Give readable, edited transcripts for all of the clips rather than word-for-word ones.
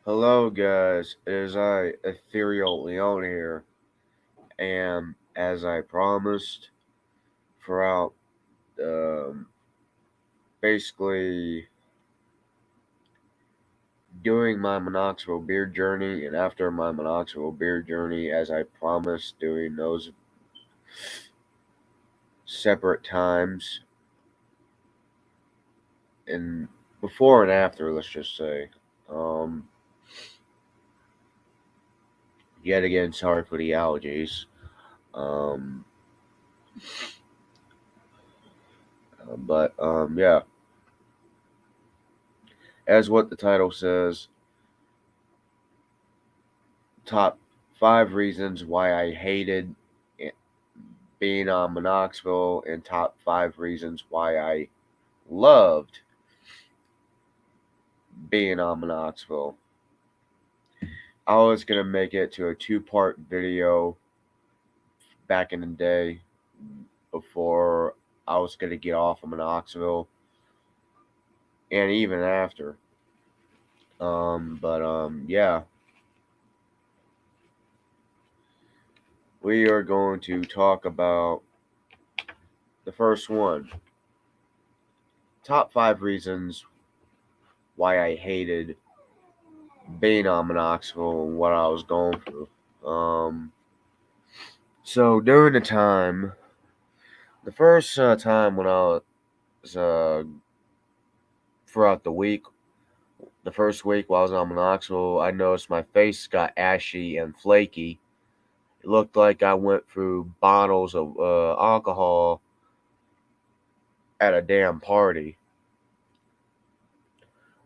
Hello, guys. It is I, Ethereal Leon here, and as I promised, throughout um, basically doing my minoxidil beard journey, and after my minoxidil beard journey, as I promised, doing those separate times, and before and after, let's just say. Um, Yet again, sorry for the allergies. Um, but yeah, as what the title says, top 5 reasons why I hated being on minoxidil, and top 5 reasons why I loved being on minoxidil. I was gonna make it to a two-part video back in the day before I was gonna get off of minoxidil, and even after. But yeah, we are going to talk about the first one. Top 5 reasons why I hated being on minoxidil and what I was going through. So during the first time when I was throughout the week, the first week while I was on minoxidil, I noticed my face got ashy and flaky. It looked like I went through bottles of alcohol at a damn party.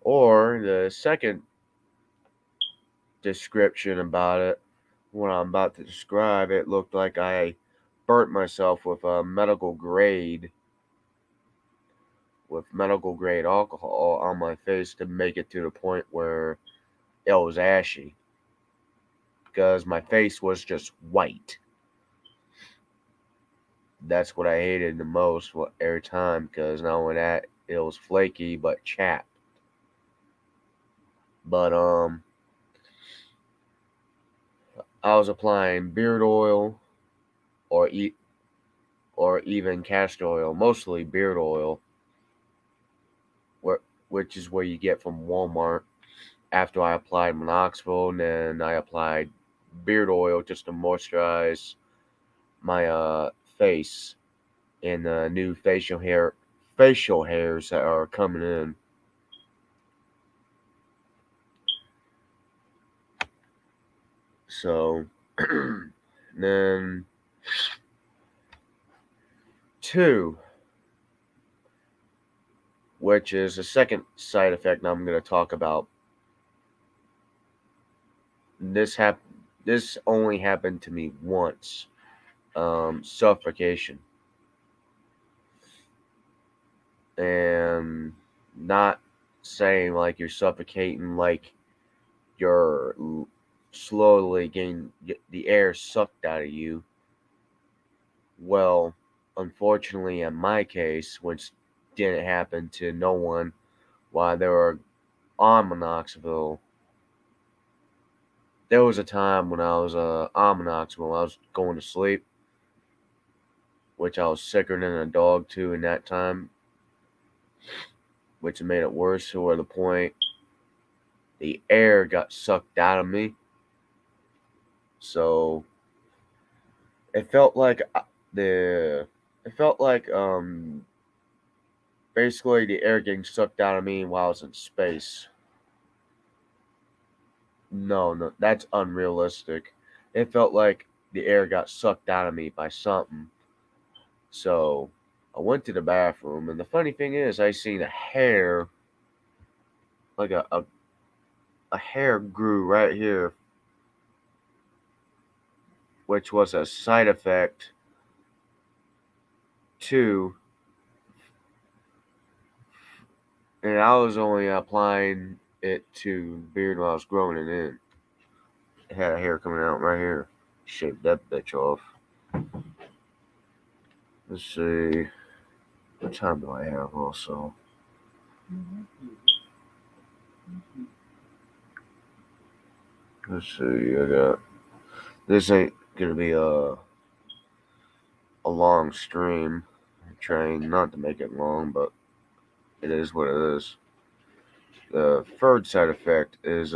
Or the second description about it, what I'm about to describe, it looked like I burnt myself with medical grade alcohol on my face to make it to the point where it was ashy because my face was just white. That's what I hated the most every time, because not only that, it was flaky but chapped. But I was applying beard oil or or even castor oil, mostly beard oil, where, which is where you get from Walmart. After I applied minoxidil, and then I applied beard oil just to moisturize my face and new facial hairs that are coming in. So then two, which is the second side effect I'm going to talk about. This only happened to me once. Suffocation, and not saying like you're suffocating, like you're slowly getting the air sucked out of you. Well, unfortunately, in my case, which didn't happen to no one while they were on minoxidil, there was a time when I was on minoxidil, I was going to sleep, which I was sicker than a dog too in that time, which made it worse to the point the air got sucked out of me. So it felt like the it felt like basically the air getting sucked out of me while I was in space. No, that's unrealistic. It felt like the air got sucked out of me by something. So I went to the bathroom, and the funny thing is, I seen a hair, like a hair grew right here, which was a side effect too. And I was only applying it to beard while I was growing it in. It had a hair coming out right here. Shaved that bitch off. Let's see. What time do I have also? Let's see. I got this. Ain't gonna be a long stream. I'm trying not to make it long, but it is what it is. The third side effect is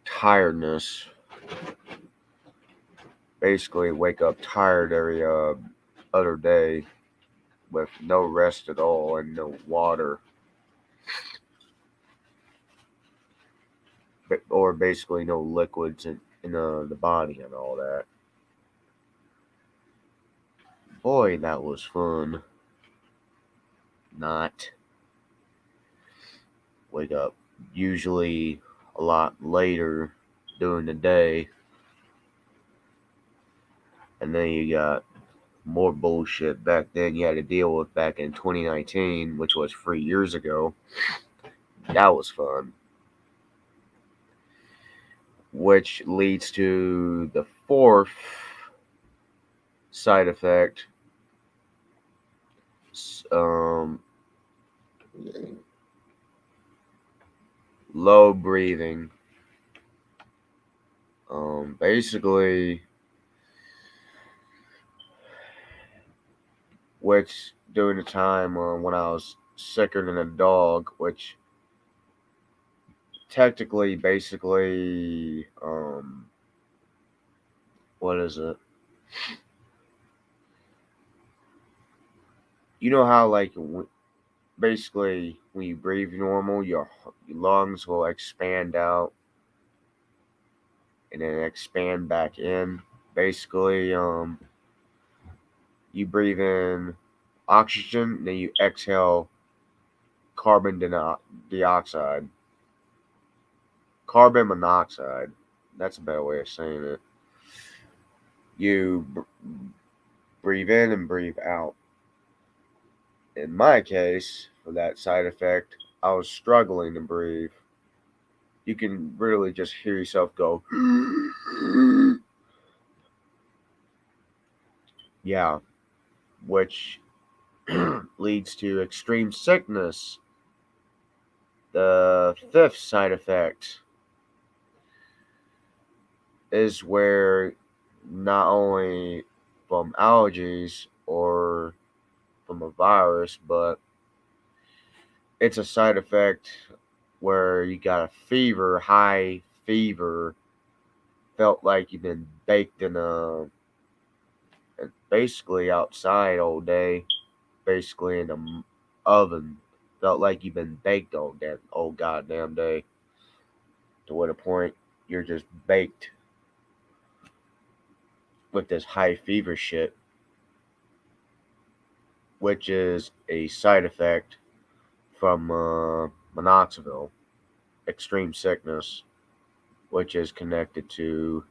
tiredness. Basically, wake up tired every other day with no rest at all and no water, or basically no liquids in the body and all that. Boy, that was fun. Not wake up usually a lot later during the day, and then you got more bullshit back then you had to deal with back in 2019, which was 3 years ago. That was fun. Which leads to the fourth side effect. Um, Low breathing. Basically, which during the time when I was sicker than a dog, which technically, basically, what is it? You know how like basically when you breathe normal, your lungs will expand out and then expand back in. Basically, you breathe in oxygen, then you exhale carbon dioxide, carbon monoxide. That's a better way of saying it. You breathe in and breathe out. In my case, for that side effect, I was struggling to breathe. You can really just hear yourself go, yeah, which leads to extreme sickness. The fifth side effect is where not only from allergies or from a virus, but it's a side effect where you got a fever, high fever, felt like you've been baked in a basically outside all day, basically in an oven. Felt like you've been baked all goddamn day. To what a point you're just baked with this high fever shit, which is a side effect from minoxidil, extreme sickness, which is connected to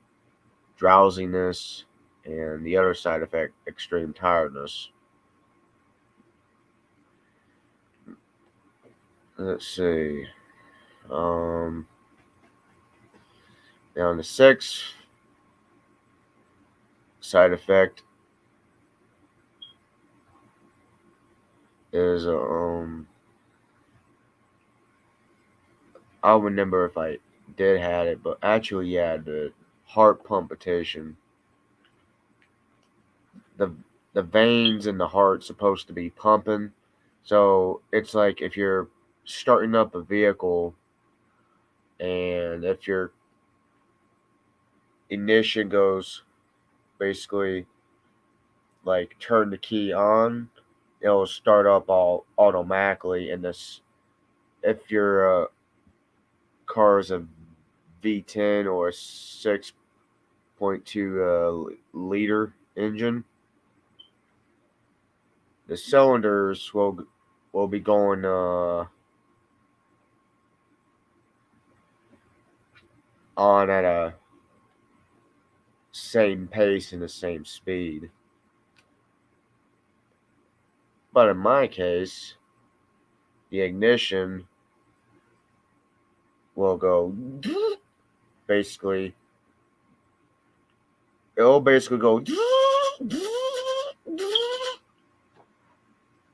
drowsiness and the other side effect, extreme tiredness. Let's see. Um, Now the sixth side effect is I don't remember if I did had it, but actually, yeah, the heart palpitation. The the veins in the heart supposed to be pumping, so it's like if you're starting up a vehicle and if your ignition goes basically like turn the key on, it'll start up all automatically. And this, if your car is a V10 or a 6.2 liter engine, the cylinders will be going on at a same pace and the same speed. But in my case, the ignition will go basically. It'll basically go,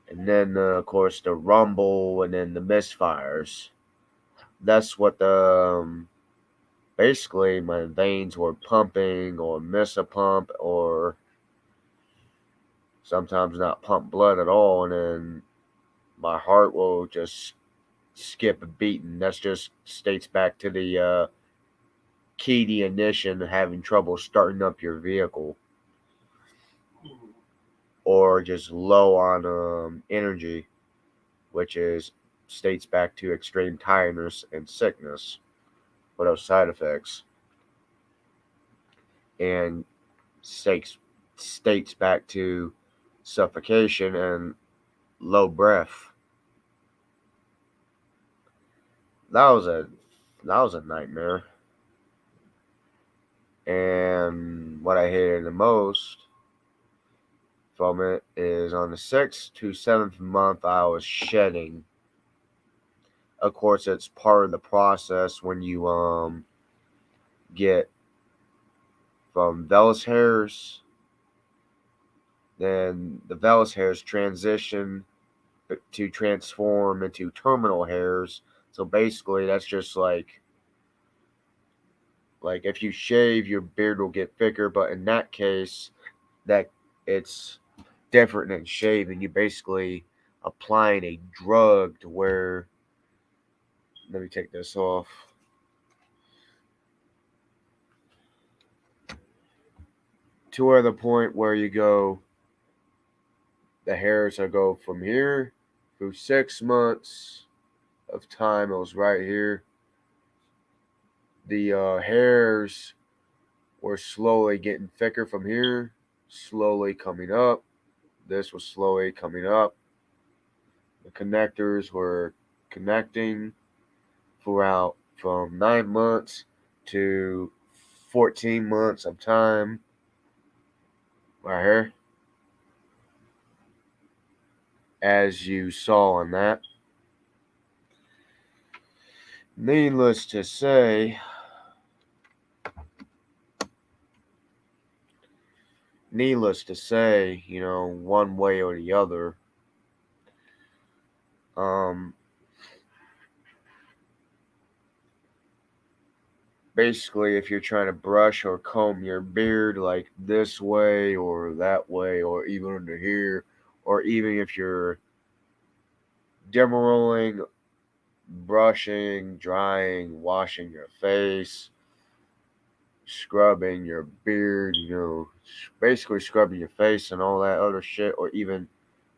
and then of course the rumble and then the misfires. that's what the basically my veins were pumping or miss a pump or sometimes not pump blood at all, and then my heart will just skip a beat, and that's just states back to the key to ignition having trouble starting up your vehicle or just low on energy, which is states back to extreme tiredness and sickness for those side effects, and states back to suffocation and low breath. That was a nightmare. And what I hated the most from it is on the 6th to 7th month I was shedding. Of course, it's part of the process when you get from vellus hairs, then the vellus hairs transition to transform into terminal hairs. So basically, that's just like if you shave, your beard will get thicker. But in that case, that it's different than shaving. You basically applying a drug to where. Let me take this off. To where the point where you go, the hairs will go from here through 6 months of time. It was right here. The hairs were slowly getting thicker from here, slowly coming up. This was slowly coming up. The connectors were connecting throughout from 9 months to 14 months of time. Right here. As you saw on that. Needless to say, one way or the other, basically, if you're trying to brush or comb your beard like this way or that way, or even under here, or even if you're demoing, brushing, drying, washing your face, scrubbing your beard, basically scrubbing your face and all that other shit, or even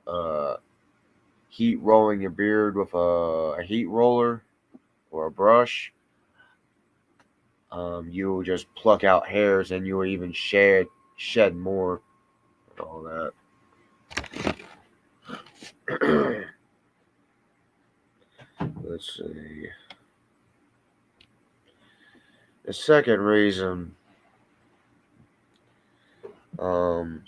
uh, heat rolling your beard with a heat roller or a brush. You will just pluck out hairs, and you will even shed more and all that. Let's see. The second reason, um,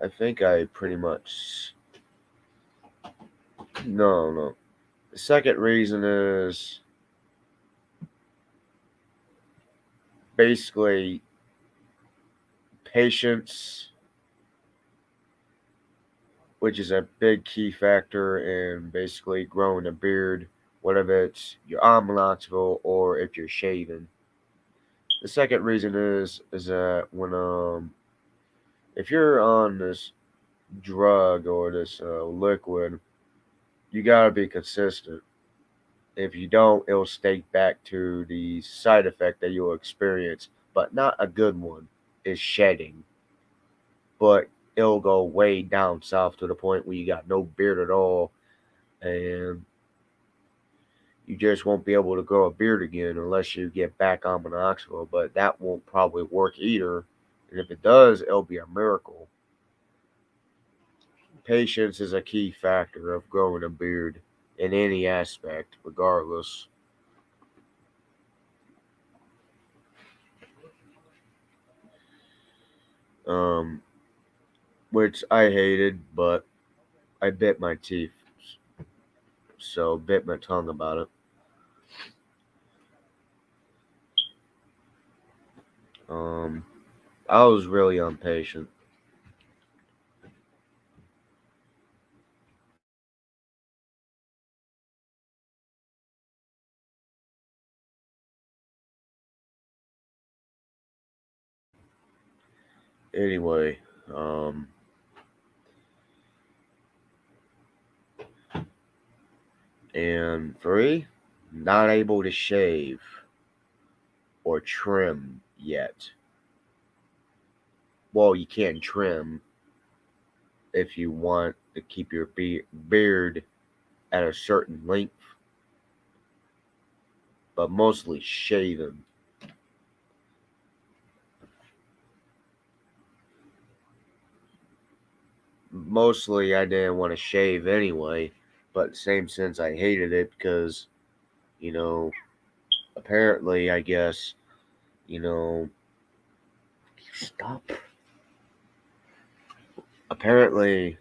I think I pretty much no. The second reason is basically patience, which is a big key factor in basically growing a beard, whether it's your on minoxidil or if you're shaving. The second reason is that when if you're on this drug or this liquid, you gotta be consistent. If you don't, it'll stake back to the side effect that you'll experience, but not a good one, is shedding. But it'll go way down south to the point where you got no beard at all, and you just won't be able to grow a beard again unless you get back on minoxidil. But that won't probably work either. And if it does, it'll be a miracle. Patience is a key factor of growing a beard in any aspect, regardless. Um, which I hated, but I bit my teeth, so bit my tongue about it. Um, I was really impatient. Anyway, and 3, not able to shave or trim yet. Well, you can trim if you want to keep your beard at a certain length, but mostly shaving. Mostly I didn't want to shave anyway, but same sense I hated it because, you know, apparently I guess, you know, stop. Apparently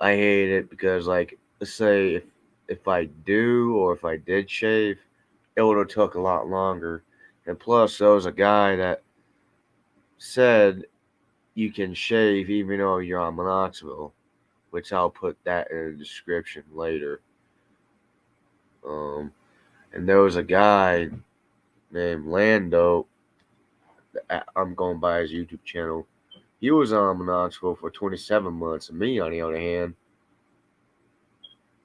I hate it because, like, let's say if I do or if I did shave, it would have took a lot longer. And plus, there was a guy that said you can shave even though you're on minoxidil, which I'll put that in the description later. Um, and there was a guy named Lando. I'm going by his YouTube channel. He was on minoxidil for 27 months, and me, on the other hand,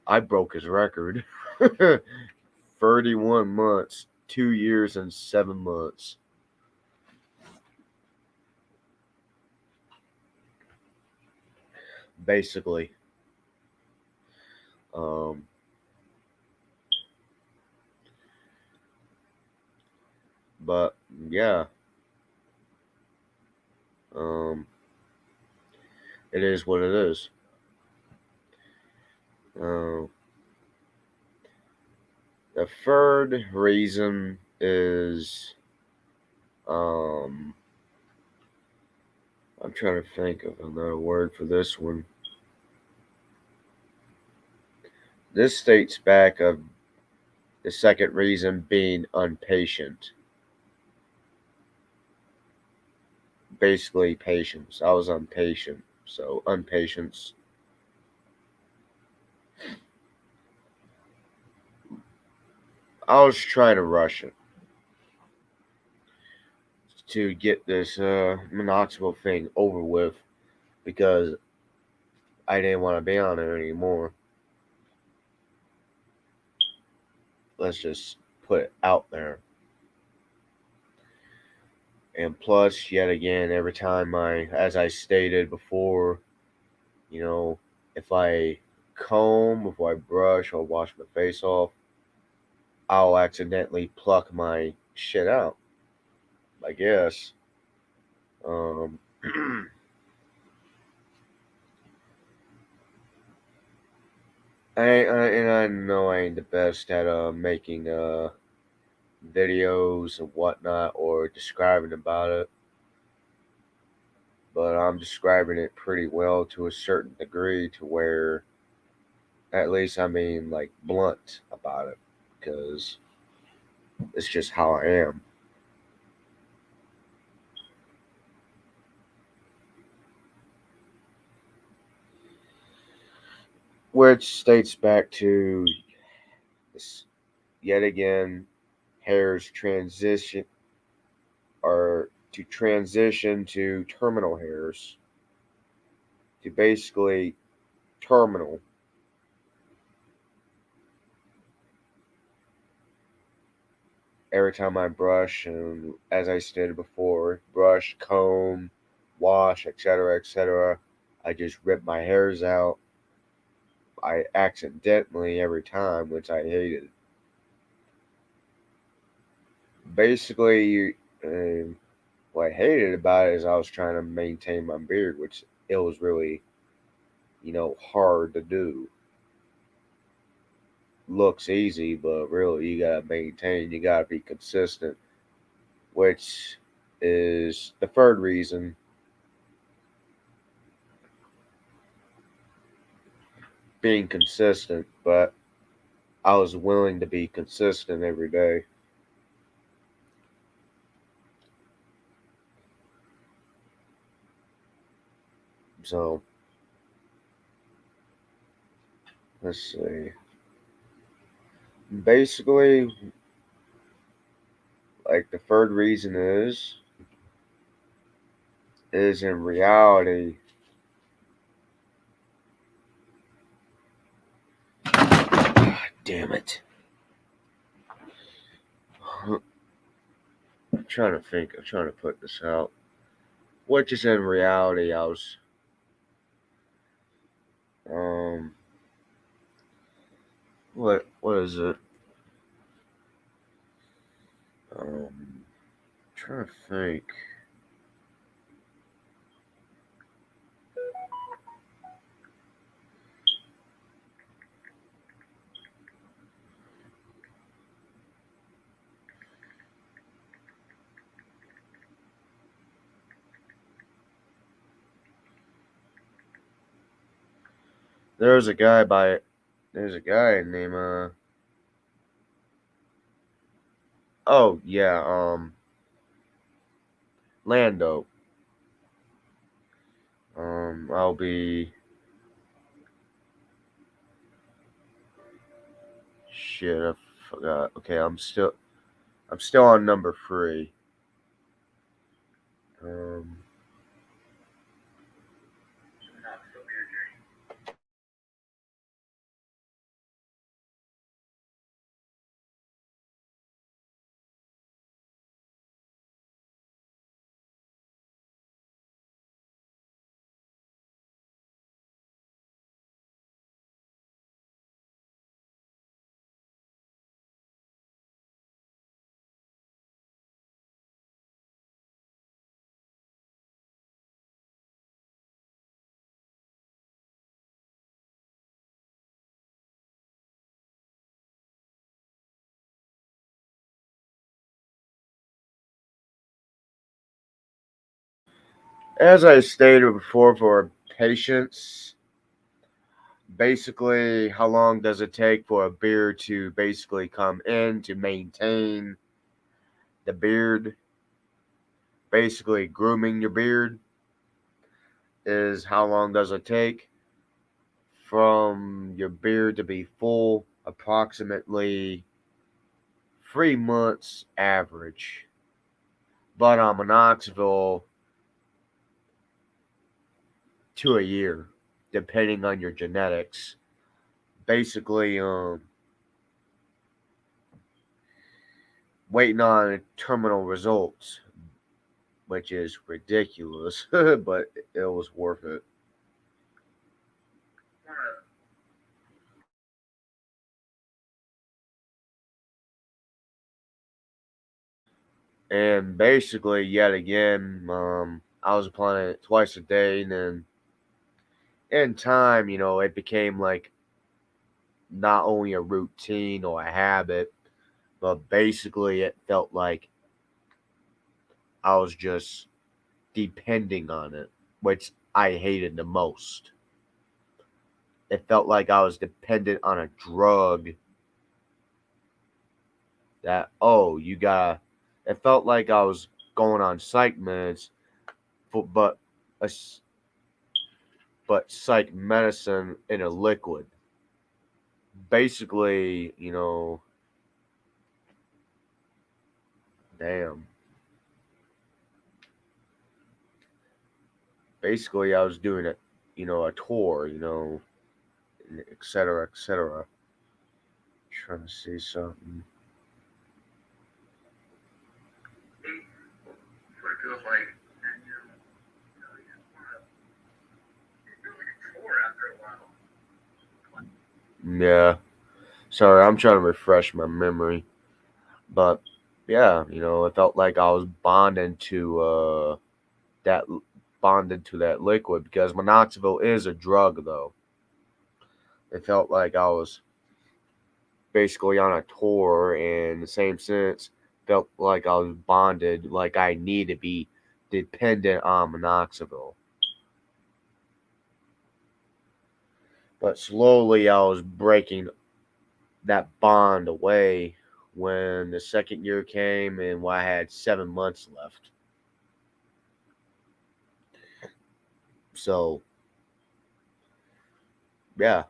I broke his record. 31 months, 2 years and 7 months. Basically. Um, but yeah. Um, it is what it is. Uh, the third reason is I'm trying to think of another word for this one. This states back of the second reason being impatient. Basically, patience. I was impatient. So, impatience. I was trying to rush it to get this minoxidil thing over with because I didn't want to be on it anymore. Let's just put it out there. And plus, yet again, every time as I stated before, you know, if I comb, if I brush or wash my face off, I'll accidentally pluck my shit out, I guess. Um, and I know I ain't the best at making videos and whatnot or describing about it, but I'm describing it pretty well to a certain degree to where at least I'm being like blunt about it because it's just how I am. Which states back to this, yet again, hair's transition or to transition to terminal hairs to basically terminal. Every time I brush, and as I stated before, brush, comb, wash, etc., I just rip my hairs out. I accidentally every time, which I hated. Basically, what I hated about it is I was trying to maintain my beard, which it was really, hard to do. Looks easy, but really you gotta maintain, you gotta be consistent, which is the third reason, being consistent, but I was willing to be consistent every day. So let's see. Basically, like the third reason is is in reality, damn it. I'm trying to think. I'm trying to put this out. Which is in reality, I was um what is it? Trying to think. There's a guy by there's a guy named oh yeah, Lando. I'll be shit, I forgot. Okay, I'm still on number 3. Um as I stated before for patients, basically how long does it take for a beard to basically come in to maintain the beard? Basically grooming your beard is how long does it take from your beard to be full? Approximately 3 months average. But on minoxidil, to a year, depending on your genetics. Basically, waiting on terminal results, which is ridiculous, but it was worth it. And basically, yet again, I was applying it twice a day, and then in time, it became like not only a routine or a habit, but basically it felt like I was just depending on it, which I hated the most. It felt like I was dependent on a drug that, oh, you gotta. It felt like I was going on psych meds, but a, but psych medicine in a liquid. Basically, damn. Basically, I was doing it, a tour, et cetera, et cetera. Trying to see something. Yeah. Sorry, I'm trying to refresh my memory. But yeah, it felt like I was that bonded to that liquid because minoxidil is a drug though. It felt like I was basically on a tour and in the same sense felt like I was bonded, like I need to be dependent on minoxidil. But slowly I was breaking that bond away when the second year came and when I had 7 months left. So yeah,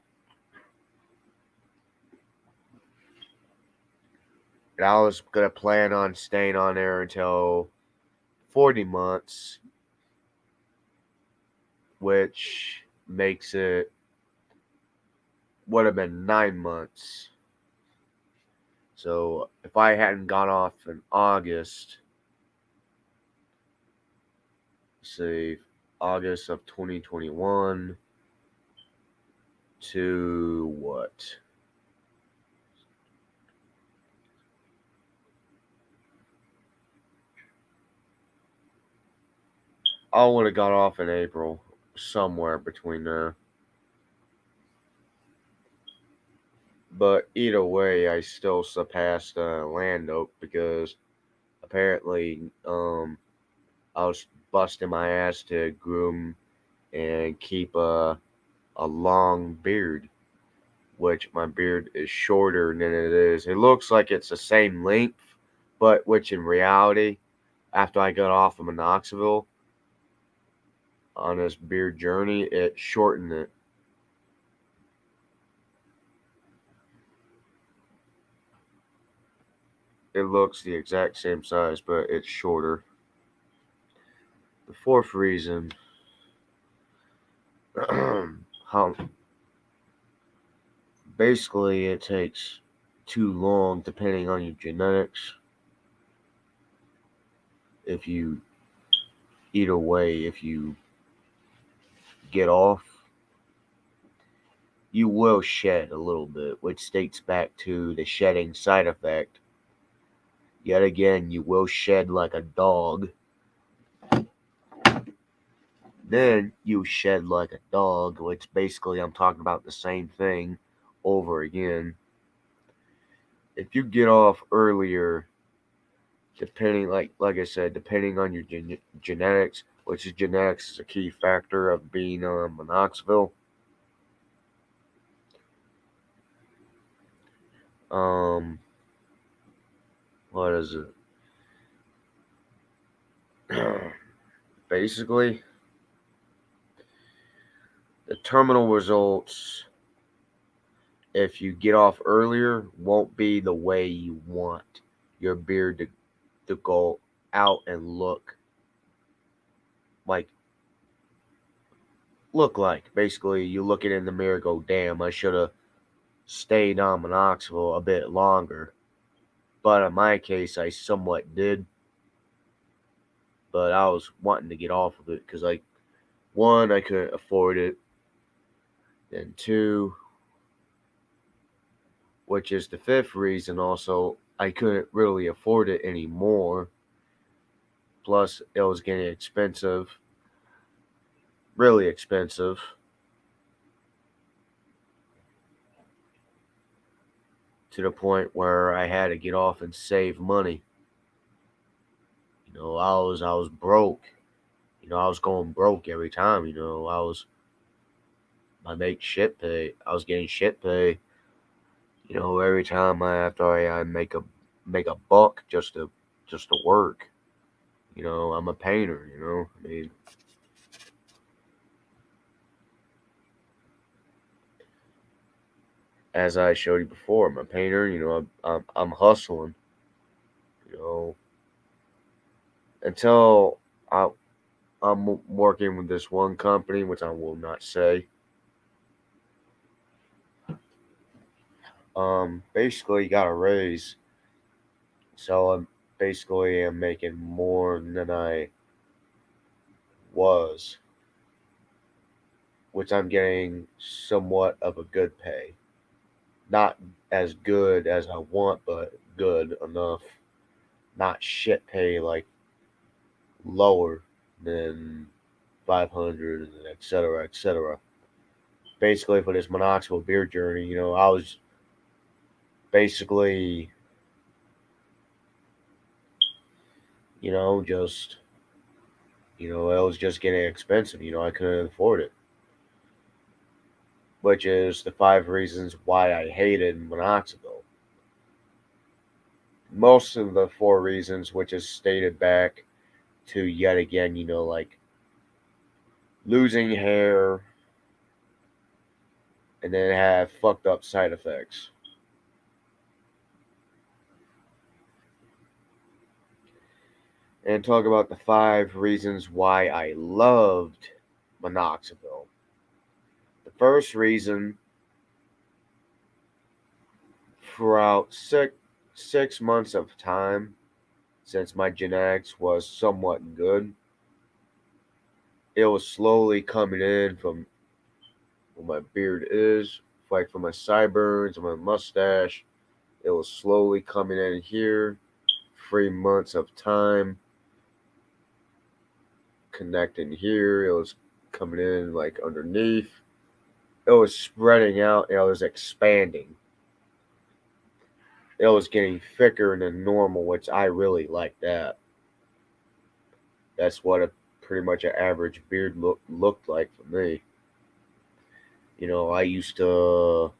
and I was gonna plan on staying on there until 40 months, which makes it would have been 9 months. So if I hadn't gone off in August, say August of 2021 to what? I would have got off in April, somewhere between there. But either way, I still surpassed Lando because apparently I was busting my ass to groom and keep a long beard, which my beard is shorter than it is. It looks like it's the same length, but which in reality, after I got off of minoxidil on this beard journey, it shortened it. It looks the exact same size, but it's shorter. The fourth reason, how basically it takes too long depending on your genetics. If you either way, if you get off, you will shed a little bit, which dates back to the shedding side effect. Yet again, you will shed like a dog. Then you shed like a dog, which basically I'm talking about the same thing over again. If you get off earlier, depending like I said, depending on your genetics, which is genetics is a key factor of being on minoxidil. Um, what is it? Basically, the terminal results, if you get off earlier, won't be the way you want your beard to go out and like look like. Basically, you look it in the mirror, go, damn, I should have stayed on minoxidil a bit longer. But in my case, I somewhat did. But I was wanting to get off of it because, like, one, I couldn't afford it, and two, which is the fifth reason, also, I couldn't really afford it anymore. Plus, it was getting expensive, really expensive, to the point where I had to get off and save money. I was broke. I was going broke every time. I make shit pay. I was getting shit pay. Every time after I make a buck just to work. I'm a painter. I mean, as I showed you before, I'm a painter. I'm hustling. You know, until I I'm working with this one company, which I will not say. Basically got a raise, so I'm basically am making more than I was, which I'm getting somewhat of a good pay. Not as good as I want, but good enough. Not shit pay like lower than 500, etc., etc. Basically, for this minoxidil beer journey, I was basically, just, it was just getting expensive. I couldn't afford it, which is the five reasons why I hated minoxidil. Most of the four reasons, which is stated back to yet again, like losing hair and then have fucked up side effects. And talk about the five reasons why I loved minoxidil. The first reason, throughout six months of time, since my genetics was somewhat good, it was slowly coming in from where my beard is, like from my sideburns and my mustache. It was slowly coming in here. 3 months of time connecting here. It was coming in like underneath. It was spreading out. It was expanding. It was getting thicker than normal, which I really like that. That's what a pretty much an average beard looked like for me. I used to,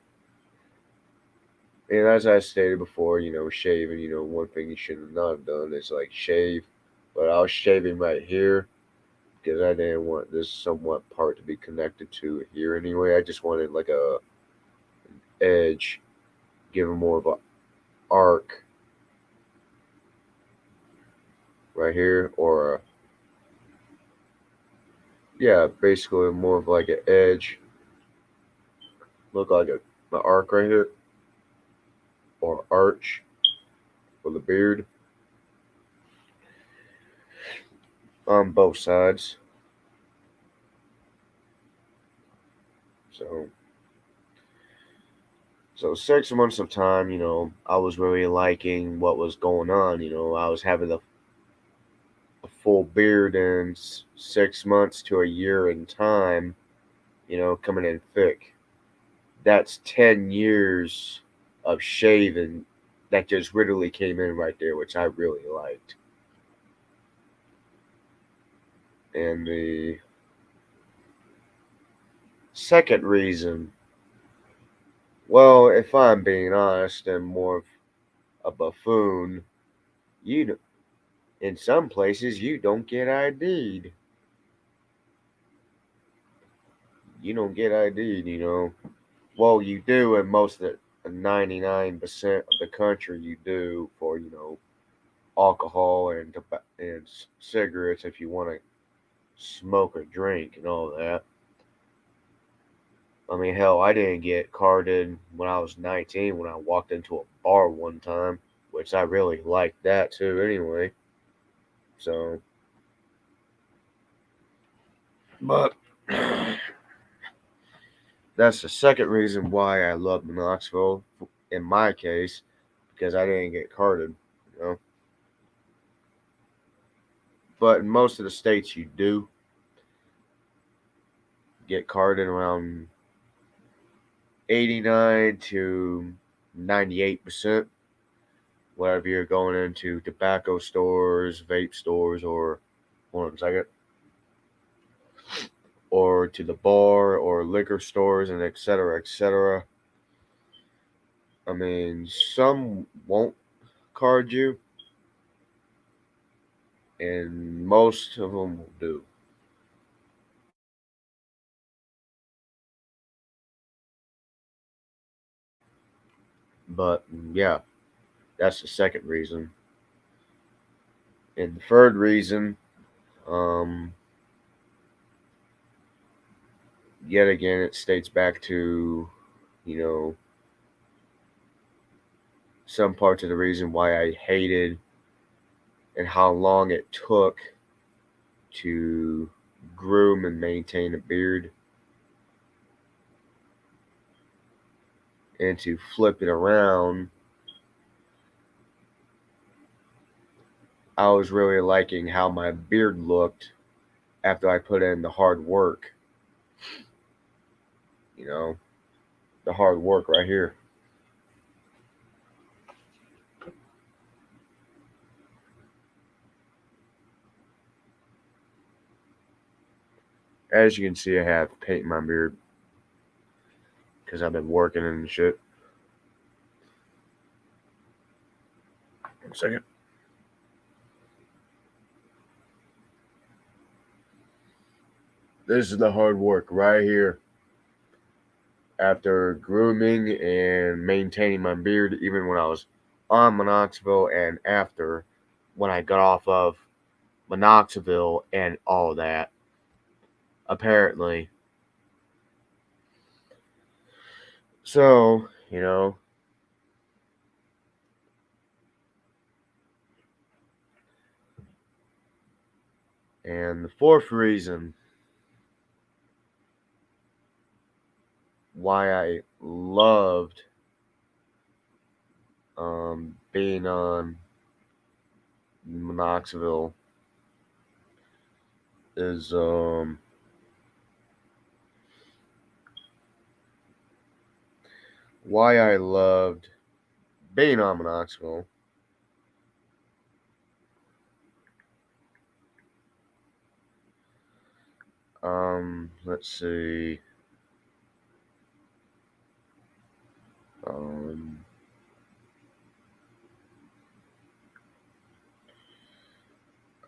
and as I stated before, shaving. One thing you should not have done is like shave, but I was shaving right here because I didn't want this somewhat part to be connected to here anyway. I just wanted like a edge, give it more of a arc right here, or yeah, basically more of like an edge, look like an arc right here, or arch for the beard on both sides. So, so 6 months of time, I was really liking what was going on. I was having a full beard in 6 months to a year in time. Coming in thick. That's 10 years of shaving that just literally came in right there, which I really liked. And the second reason, well, if I'm being honest and more of a buffoon, you in some places you don't get ID'd. You don't get ID'd. Well, you do in most of the 99% of the country. You do for alcohol and cigarettes if you want to smoke or drink and all that. I mean, hell, I didn't get carded when I was 19 when I walked into a bar one time, which I really liked that too anyway. So, but that's the second reason why I love Knoxville in my case, because I didn't get carded, you know. But in most of the states, you do get carded around 89 to 98%. Whether you're going into tobacco stores, vape stores, or hold on a second, or to the bar or liquor stores and etc. etc. I mean, some won't card you, and most of them will do. But yeah, that's the second reason. And the third reason, um, yet again, it states back to, you know, some parts of the reason why I hated and how long it took to groom and maintain a beard and to flip it around. I was really liking how my beard looked after I put in the hard work, you know, the hard work right here. As you can see, I have paint in my beard because I've been working and shit. One second. This is the hard work right here. After grooming and maintaining my beard, even when I was on minoxidil and after when I got off of minoxidil and all that, apparently. So, and the fourth reason why I loved being on minoxidil is why I loved being on minoxidil. Let's see. Um,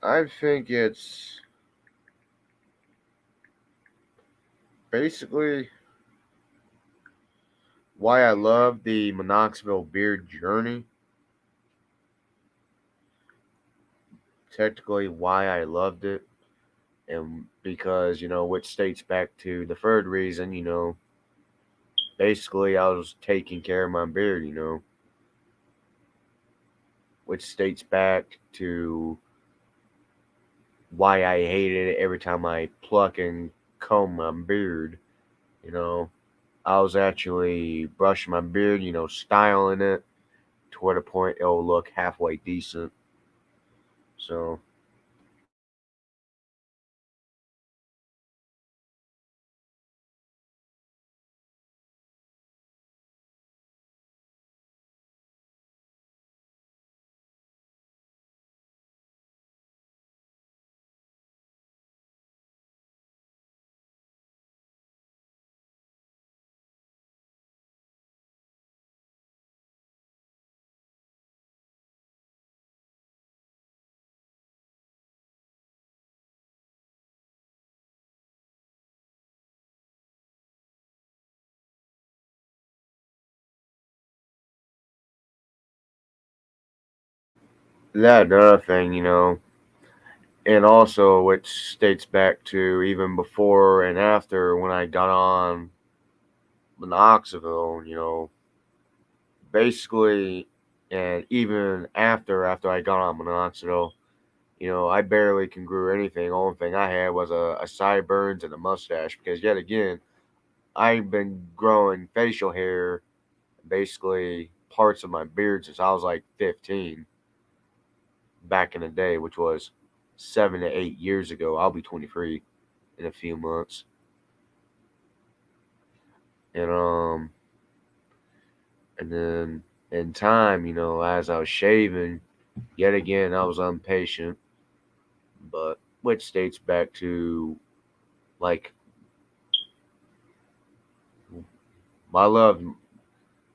I think it's basically why I love the minoxidil beard journey. Technically, why I loved it, and because which dates back to the third reason. Basically, I was taking care of my beard. Which states back to why I hated it every time I pluck and comb my beard. You know, I was actually brushing my beard, styling it to where the point it'll look halfway decent. So, that another thing, and also which states back to even before and after when I got on minoxidil, basically, and even after I got on minoxidil, I barely can grow anything. The only thing I had was a sideburns and a mustache because yet again, I've been growing facial hair, basically parts of my beard since I was like 15 back in the day, which was 7 to 8 years ago. I'll be 23 in a few months. And and then in time, as I was shaving, yet again I was impatient, but which dates back to like my love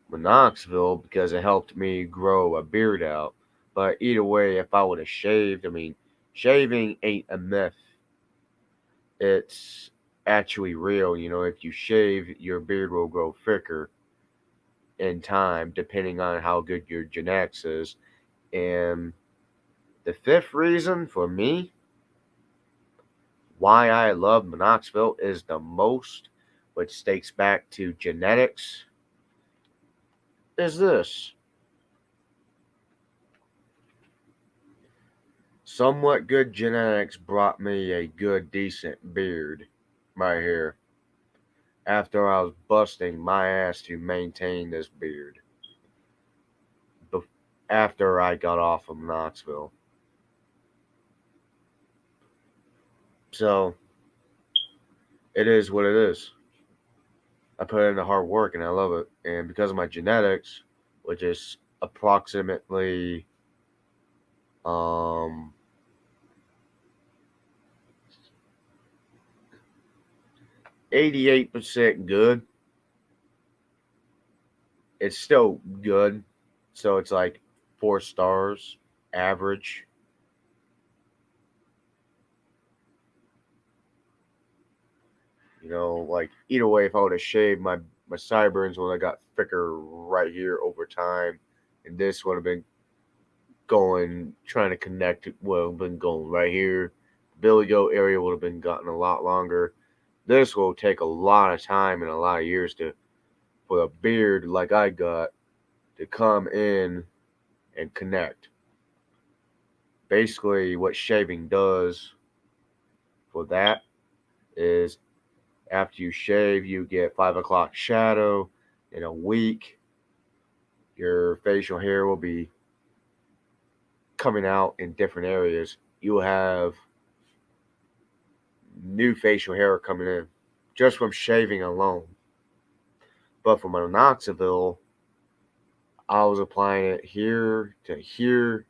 minoxidil because it helped me grow a beard out. But either way, if I would have shaved, I mean, shaving ain't a myth. It's actually real. If you shave, your beard will grow thicker in time, depending on how good your genetics is. And the fifth reason for me why I love minoxidil is the most, which dates back to genetics, is this. Somewhat good genetics brought me a good, decent beard right here after I was busting my ass to maintain this beard after I got off of Knoxville. So it is what it is. I put in the hard work and I love it. And because of my genetics, which is approximately um 88% good, it's still good. So it's like 4 stars average. Like either way, if I would have shaved my sideburns would have got thicker right here over time, and this would have been going trying to connect it would have been going right here. The Billy Goat area would have been gotten a lot longer. This will take a lot of time and a lot of years for a beard like I got to come in and connect. Basically, what shaving does for that is after you shave, you get 5 o'clock shadow. In a week, your facial hair will be coming out in different areas. You will have new facial hair coming in just from shaving alone. But for minoxidil, I was applying it here to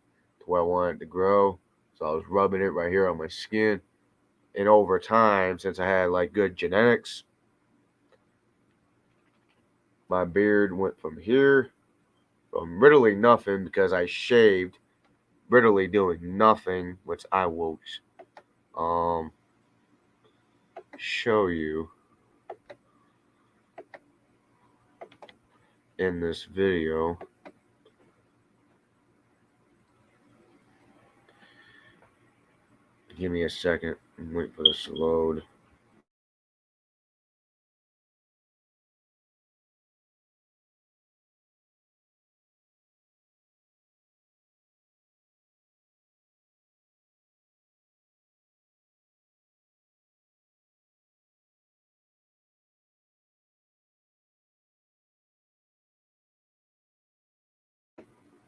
where I wanted it to grow. So I was rubbing it right here on my skin. And over time, since I had like good genetics, my beard went from here, from literally nothing because I shaved, literally doing nothing, which I will um show you in this video. Give me a second and wait for this to load.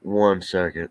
One second.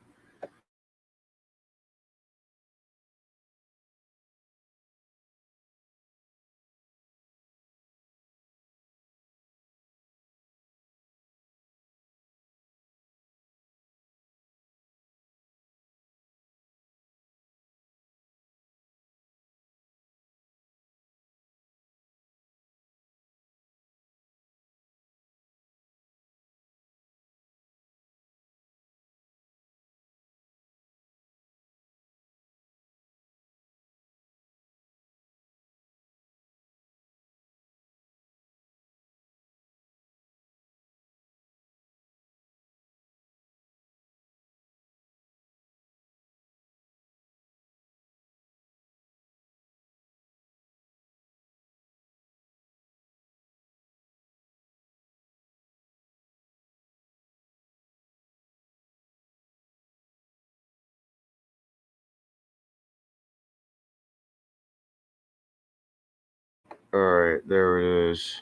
Alright, there it is.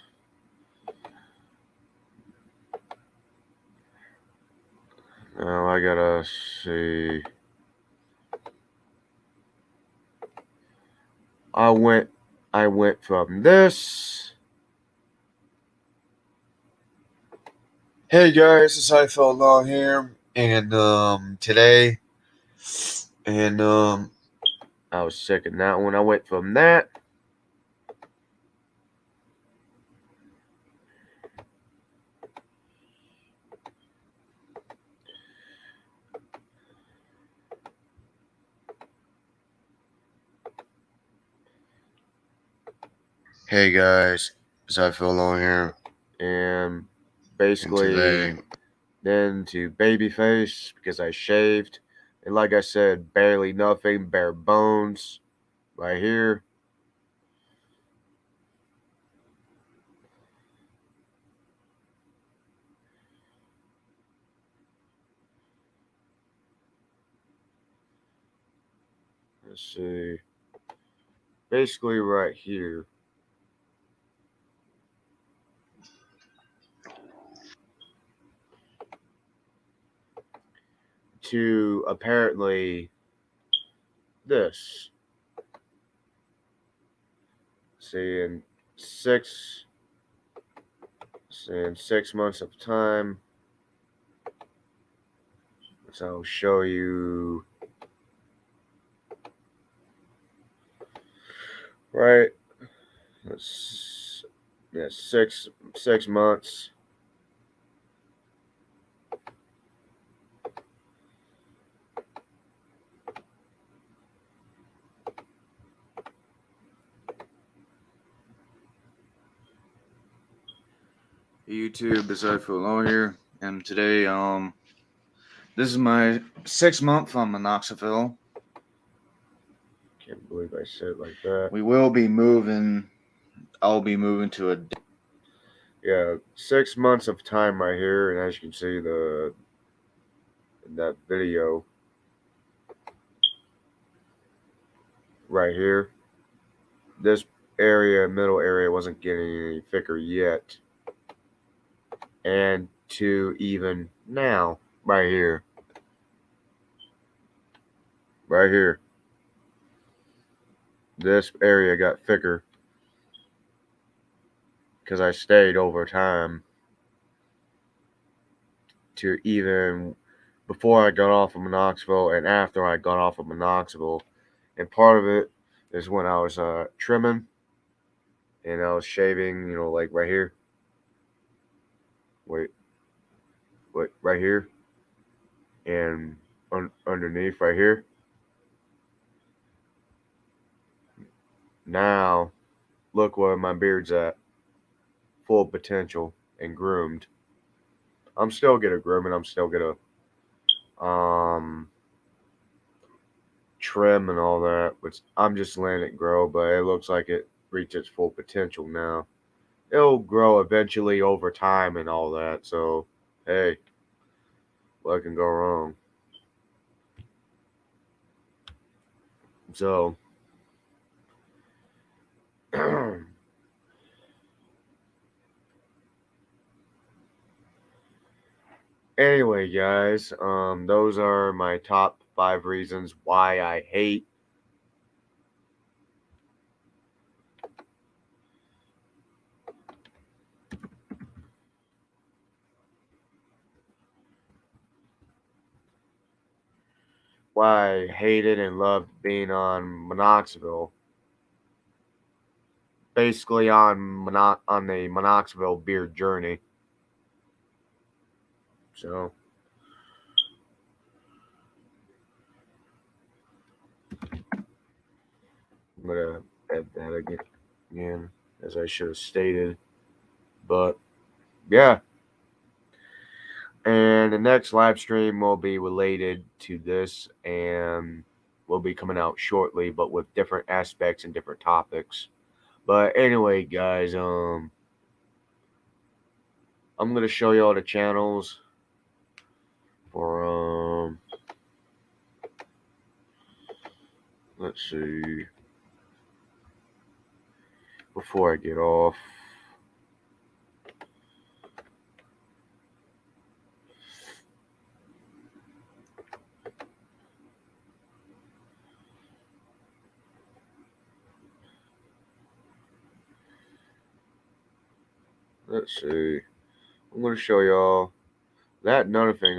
Now I gotta see. I went from this. Hey guys, it's I felt long here, and today, and I was sick in that one. I went from that. Hey guys, it's I feel long here, and basically today, then to baby face because I shaved, and like I said, barely nothing, bare bones, right here. Let's see. Basically, right here. To apparently this. See, six, in 6 months of time. So I'll show you. Right. That's yeah, 6 months. YouTube is I feel long here, and today, this is my 6 month on minoxidil. Can't believe I said it like that. We will be moving I'll be moving to a. Yeah, 6 months of time right here, and as you can see in that video right here, this middle area wasn't getting any thicker yet, and to even now, right here, this area got thicker because I stayed over time to even before I got off of minoxidil and after I got off of minoxidil. And part of it is when I was trimming and I was shaving, like right here. Wait, right here and underneath right here. Now, look where my beard's at, full potential and groomed. I'm still gonna groom it. I'm still gonna trim and all that, but I'm just letting it grow. But it looks like it reached its full potential now. It'll grow eventually over time and all that. So, hey, what can go wrong? So, anyway, guys, those are my top 5 reasons why I hated and loved being on minoxidil. Basically, on the minoxidil beard journey. So, I'm gonna add that again, as I should have stated. But yeah, and the next live stream will be related to this and will be coming out shortly, but with different aspects and different topics. But anyway, guys, I'm gonna show you all the channels for let's see, before I get off. Let's see. I'm gonna show y'all that. Another thing,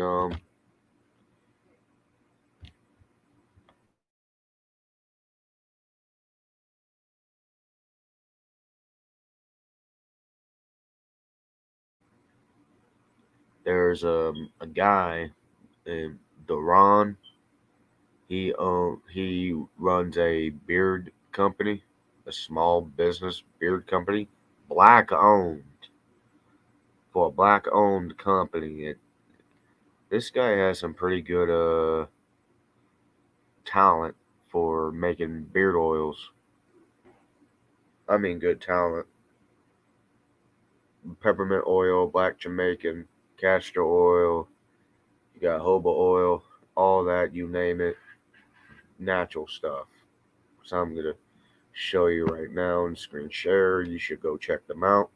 there's a guy named Duran. He runs a beard company, a small business beard company, black owned, for a black owned company. This guy has some pretty good talent for making beard oils. I mean, good talent. Peppermint oil, black Jamaican, castor oil. You got jojoba oil, all that, you name it, natural stuff. So I'm gonna show you right now and screen share. You should go check them out.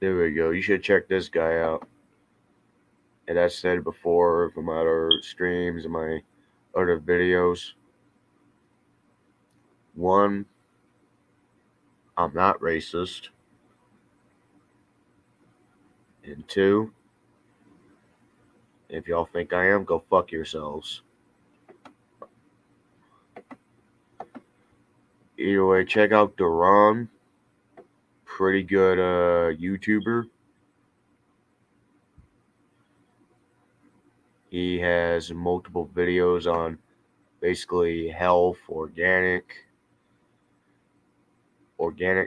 There we go. You should check this guy out. And I said before from my other streams and my other videos. One, I'm not racist. And two, if y'all think I am, go fuck yourselves. Either way, check out Duran. Pretty good YouTuber. He has multiple videos on basically health, organic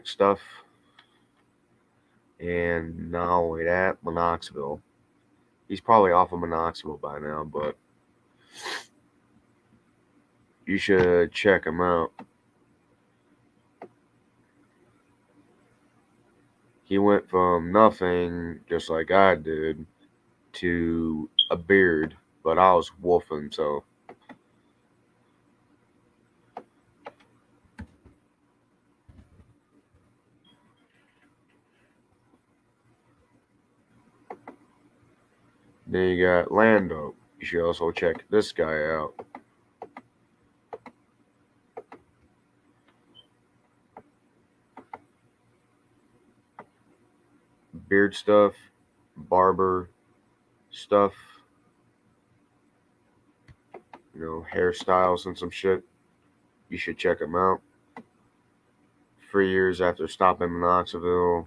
stuff. And not only that, minoxidil. He's probably off of minoxidil by now, but you should check him out. He went from nothing, just like I did, to a beard, but I was wolfing, so. Then you got Lando. You should also check this guy out. Beard stuff, barber stuff, hairstyles and some shit. You should check him out. 3 years after stopping minoxidil.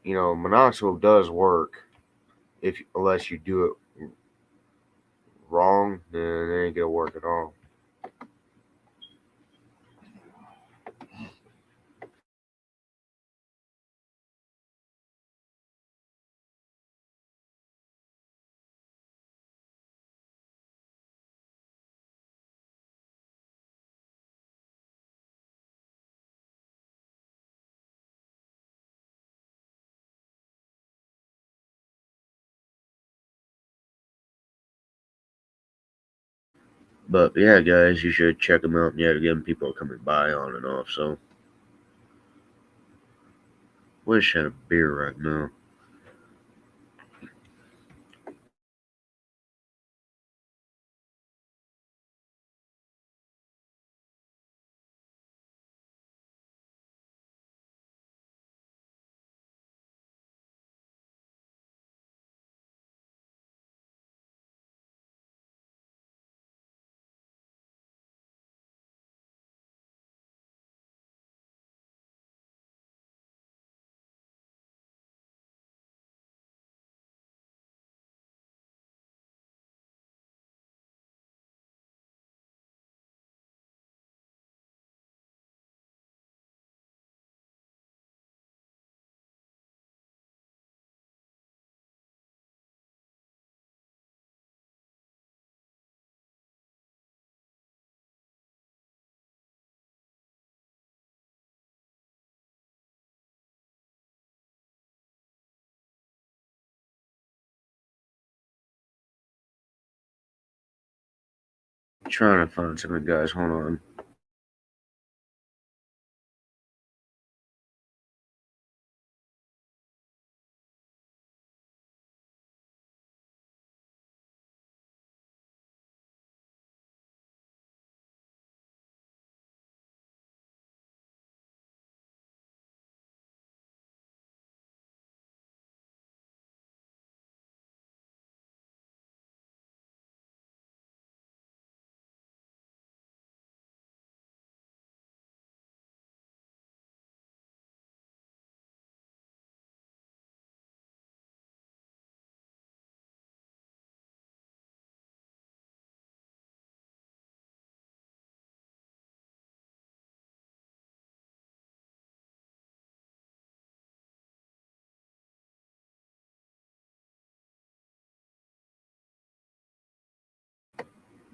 Minoxidil does work unless you do it wrong, then it ain't gonna work at all. But yeah, guys, you should check them out. Yeah, again, people are coming by on and off. So, wish I had a beer right now. Trying to find something, guys. Hold on.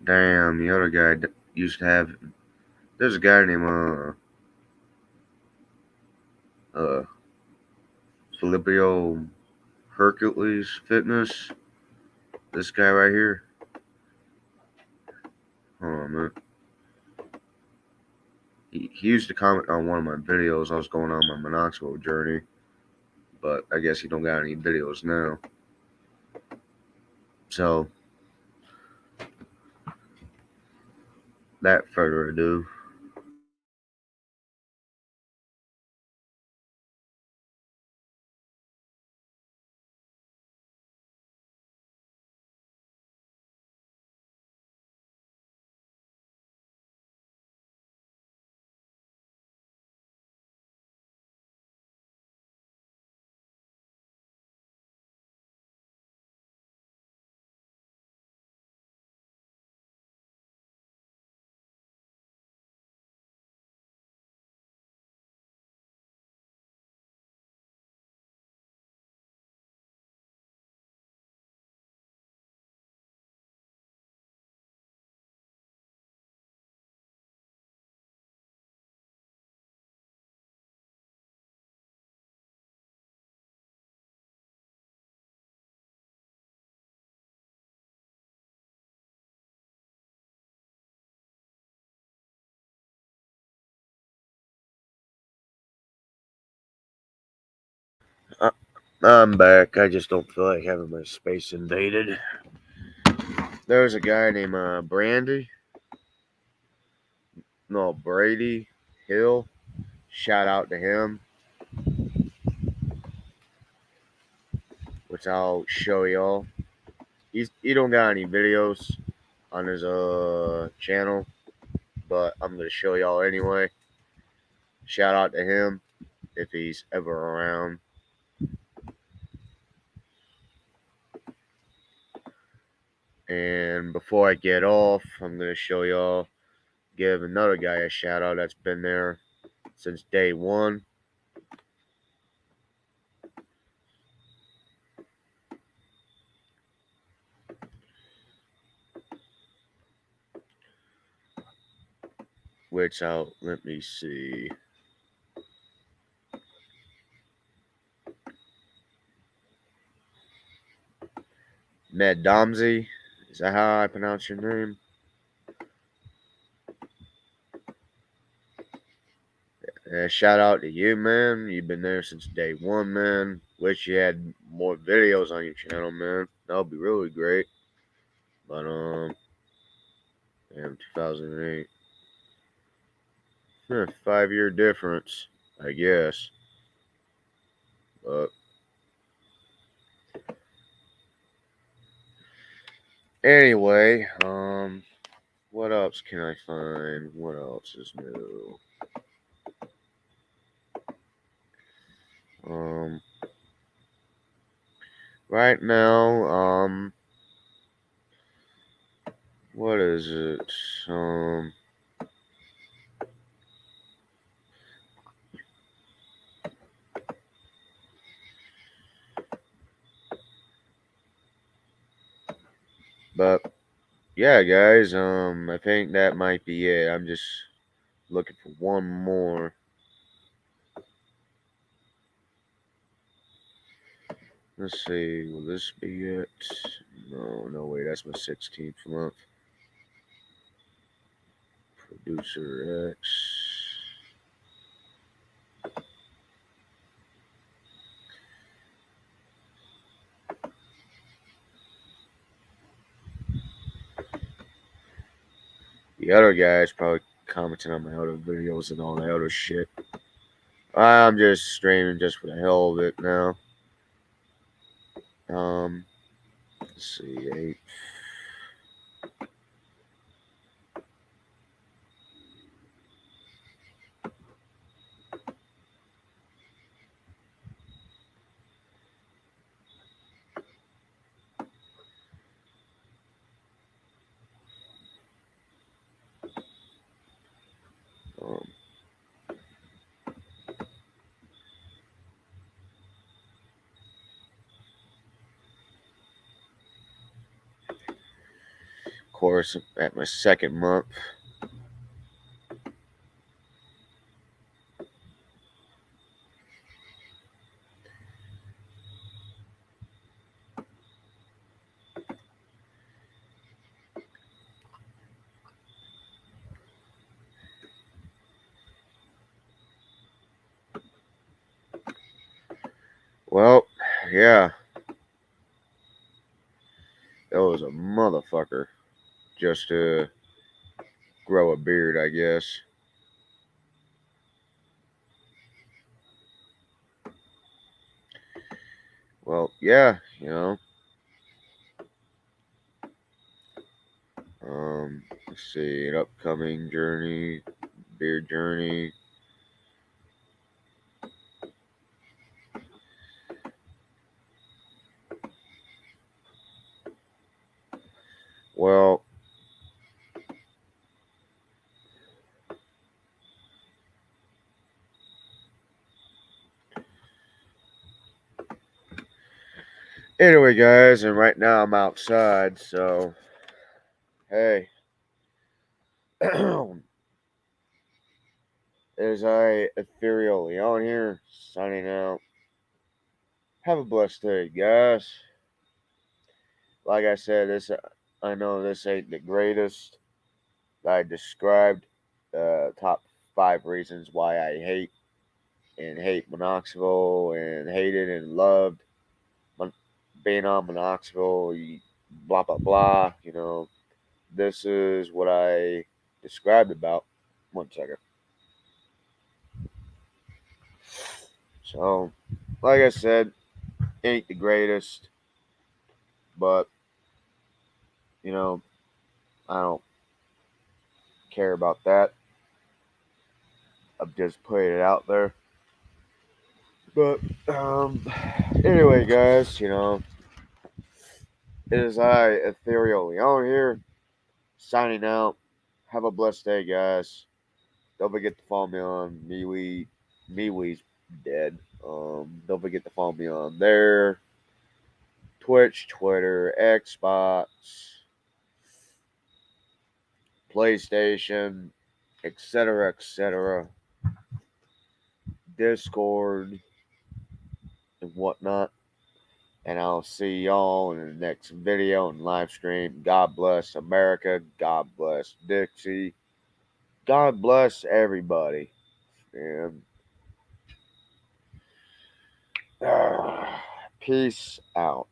Damn, the other guy used to have. There's a guy named Filippo Hercules Fitness. This guy right here. Hold on, man. He used to comment on one of my videos. I was going on my minoxidil journey, but I guess he don't got any videos now. So, that further ado. I'm back. I just don't feel like having my space invaded. There's a guy named Brady Hill. Shout out to him, which I'll show y'all. He don't got any videos on his channel, but I'm gonna show y'all anyway. Shout out to him if he's ever around. And before I get off, I'm gonna show y'all, give another guy a shout out that's been there since day one. Which let me see. Med Domsey. Is that how I pronounce your name? Shout out to you, man. You've been there since day one, man. Wish you had more videos on your channel, man. That would be really great. But damn, 2008. 5-year difference, I guess. But anyway, what else can I find? What else is new? Um, right now, what is it? But yeah, guys, I think that might be it. I'm just looking for one more. Let's see, will this be it? No, no way, that's my 16th month. Producer X. The other guys probably commenting on my other videos and all that other shit. I'm just streaming just for the hell of it now. Let's see, 8. Um, of course, at my second month. Well, yeah, it was a motherfucker just to grow a beard, I guess. Well, yeah, let's see, an upcoming journey, beard journey. Well, anyway, guys, and right now I'm outside, so hey, as I ethereal Leon here, signing out. Have a blessed day, guys. Like I said, this I know this ain't the greatest. I described top 5 reasons why I hate minoxidil and hated and loved being on minoxidil. Blah blah blah. This is what I described about. 1 second. So, like I said, ain't the greatest, but you know, I don't care about that. I'm just putting it out there. But anyway, guys, it is I, Ethereal Leon here, signing out. Have a blessed day, guys. Don't forget to follow me on MeWe. MeWe's dead. Don't forget to follow me on there. Twitch, Twitter, Xbox, PlayStation, etc., Discord, and whatnot. And I'll see y'all in the next video and live stream. God bless America. God bless Dixie. God bless everybody. And peace out.